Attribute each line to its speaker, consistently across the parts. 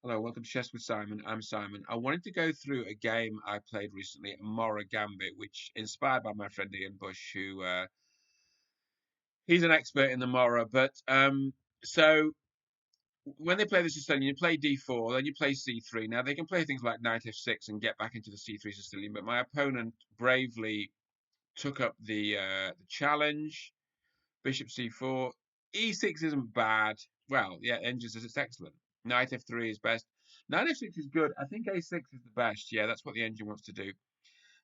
Speaker 1: Hello, welcome to Chess with Simon. I'm Simon. I wanted to go through a game I played recently, Morra Gambit, which inspired by my friend Ian Bush, who he's an expert in the Morra. So when they play the Sicilian, you play D4, then you play C3. Now they can play things like Knight F6 and get back into the C3 Sicilian, but my opponent bravely took up the challenge. Bishop C4, E6 isn't bad. Well, yeah, Engine says it's excellent. Knight F3 is best. Knight F6 is good. I think A6 is the best. Yeah, that's what the engine wants to do.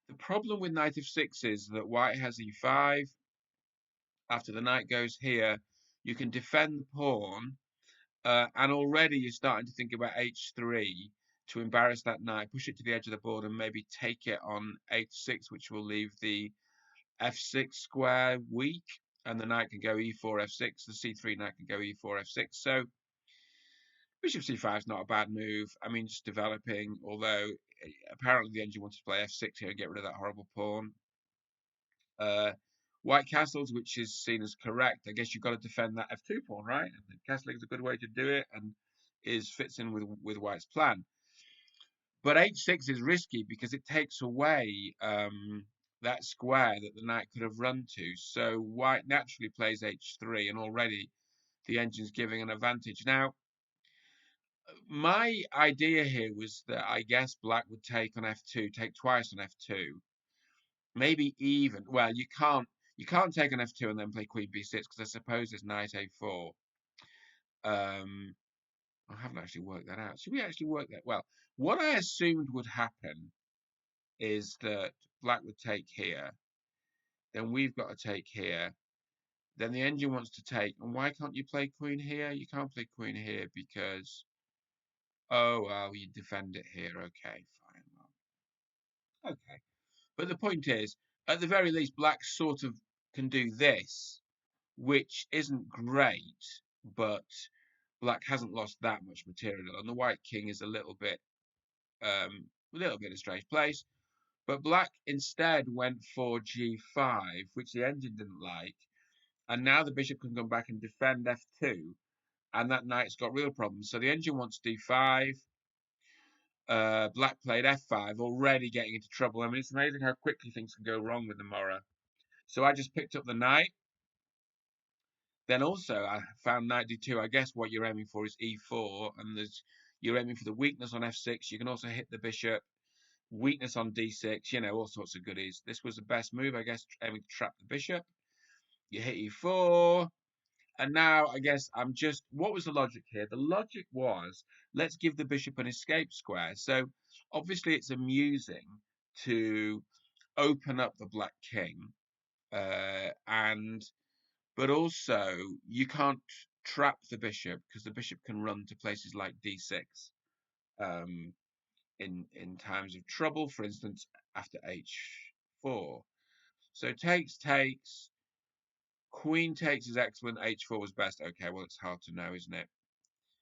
Speaker 1: The problem with Knight F6 is that White has E5. After the knight goes here, you can defend the pawn, and already you're starting to think about H3 to embarrass that knight, push it to the edge of the board, and maybe take it on H6, which will leave the F6 square weak, and the knight can go E4, F6. The C3 knight can go E4, F6. So Bishop C5 is not a bad move. I mean, just developing, although apparently the engine wants to play F6 here and get rid of that horrible pawn. Uh, White castles, which is seen as correct. I guess you've got to defend that F2 pawn, right? And castling is a good way to do it and fits in with White's plan. But H6 is risky because it takes away that square that the knight could have run to. So White naturally plays H3, and already the engine's giving an advantage. Now, my idea here was that I guess Black would take on F2, take twice on F2, maybe even. Well, you can't take on F2 and then play Queen B6 because I suppose there's Knight A4. Um, I haven't actually worked that out. Should we actually work that? Well, what I assumed would happen is that Black would take here, then we've got to take here, then the engine wants to take, and why can't you play Queen here? You can't play Queen here because, oh, well, you defend it here. Okay, fine. Well, okay. But the point is, at the very least, Black sort of can do this, which isn't great, but Black hasn't lost that much material, and the White King is a little bit a strange place. But Black instead went for G5, which the engine didn't like, and now the bishop can come back and defend F2, and that knight's got real problems. So the engine wants D5. Black played F5, already getting into trouble. I mean, it's amazing how quickly things can go wrong with the Morra. So I just picked up the knight. Then also I found knight D2. I guess what you're aiming for is E4, and you're aiming for the weakness on F6. You can also hit the bishop, weakness on D6. All sorts of goodies. This was the best move, I guess, aiming to trap the bishop. You hit E4. And now I guess what was the logic here? The logic was, let's give the bishop an escape square. So obviously it's amusing to open up the black king, but also you can't trap the bishop because the bishop can run to places like D6 um, in times of trouble, for instance, after H4. So takes. Queen takes is excellent. H4 was best. Okay, well, it's hard to know, isn't it?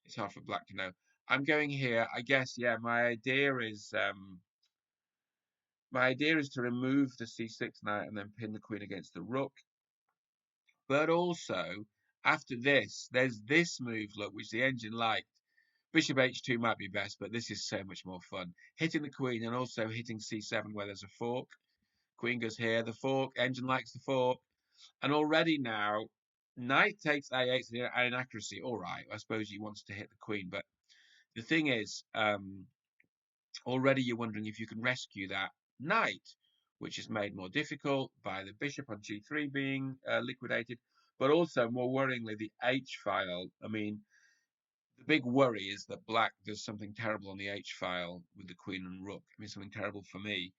Speaker 1: It's hard for Black to know. I'm going here. I guess, yeah, my idea is to remove the C6 knight and then pin the queen against the rook. But also, after this, there's this move, look, which the engine liked. Bishop H2 might be best, but this is so much more fun. Hitting the queen and also hitting C7 where there's a fork. Queen goes here, the fork, engine likes the fork. And already now, knight takes A8 an inaccuracy. All right, I suppose he wants to hit the queen, but the thing is, already you're wondering if you can rescue that knight, which is made more difficult by the bishop on G3 being liquidated, but also more worryingly, the H file. I mean, the big worry is that Black does something terrible on the H file with the queen and rook. I mean, something terrible for me.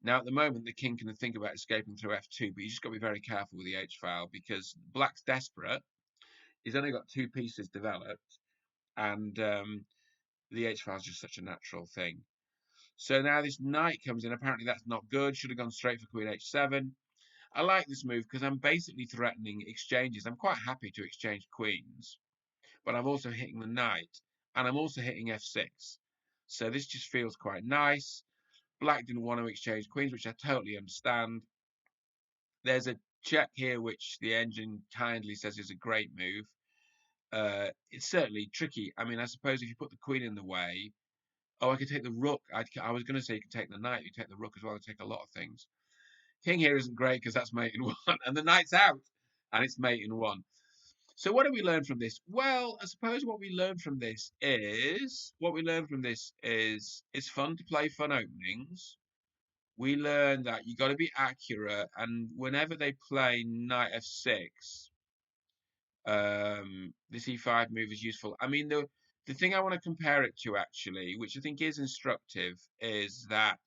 Speaker 1: Now, at the moment, the king can think about escaping through F2, but you just got to be very careful with the H file because Black's desperate. He's only got two pieces developed, and the H file is just such a natural thing. So now this knight comes in. Apparently, that's not good. Should have gone straight for Queen H7. I like this move because I'm basically threatening exchanges. I'm quite happy to exchange queens, but I'm also hitting the knight, and I'm also hitting F6. So this just feels quite nice. Black didn't want to exchange queens, which I totally understand. There's a check here, which the engine kindly says is a great move. it's certainly tricky. I mean, I suppose if you put the queen in the way, oh, I could take the rook. I was going to say you could take the knight. You take the rook as well. I take a lot of things. King here isn't great because that's mate in one, and the knight's out, and it's mate in one. So what do we learn from this? Well, I suppose what we learn from this is it's fun to play fun openings. We learn that you got to be accurate, and whenever they play knight f6, this e5 move is useful. I mean, the thing I want to compare it to actually, which I think is instructive, is that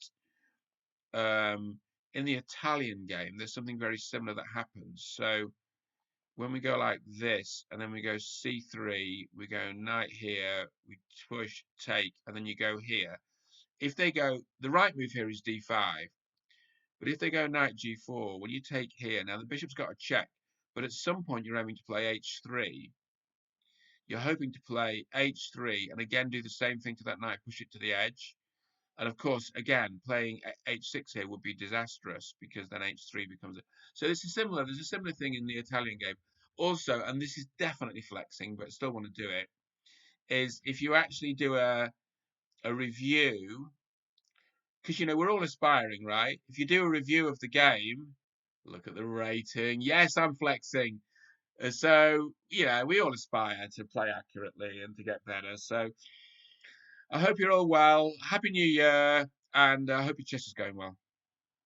Speaker 1: in the Italian game, there's something very similar that happens. So when we go like this, and then we go c3, we go knight here, we push, take, and then you go here. If they go, the right move here is d5, but if they go knight g4, when you take here, now the bishop's got a check, but at some point you're aiming to play h3. You're hoping to play h3 and again do the same thing to that knight, push it to the edge. And of course, again, playing h6 here would be disastrous because then h3 becomes a... So this is similar. There's a similar thing in the Italian game. Also, and this is definitely flexing, but still want to do it, is if you actually do a review, because, we're all aspiring, right? If you do a review of the game, look at the rating. Yes, I'm flexing. So, we all aspire to play accurately and to get better. So I hope you're all well. Happy New Year, and I hope your chess is going well.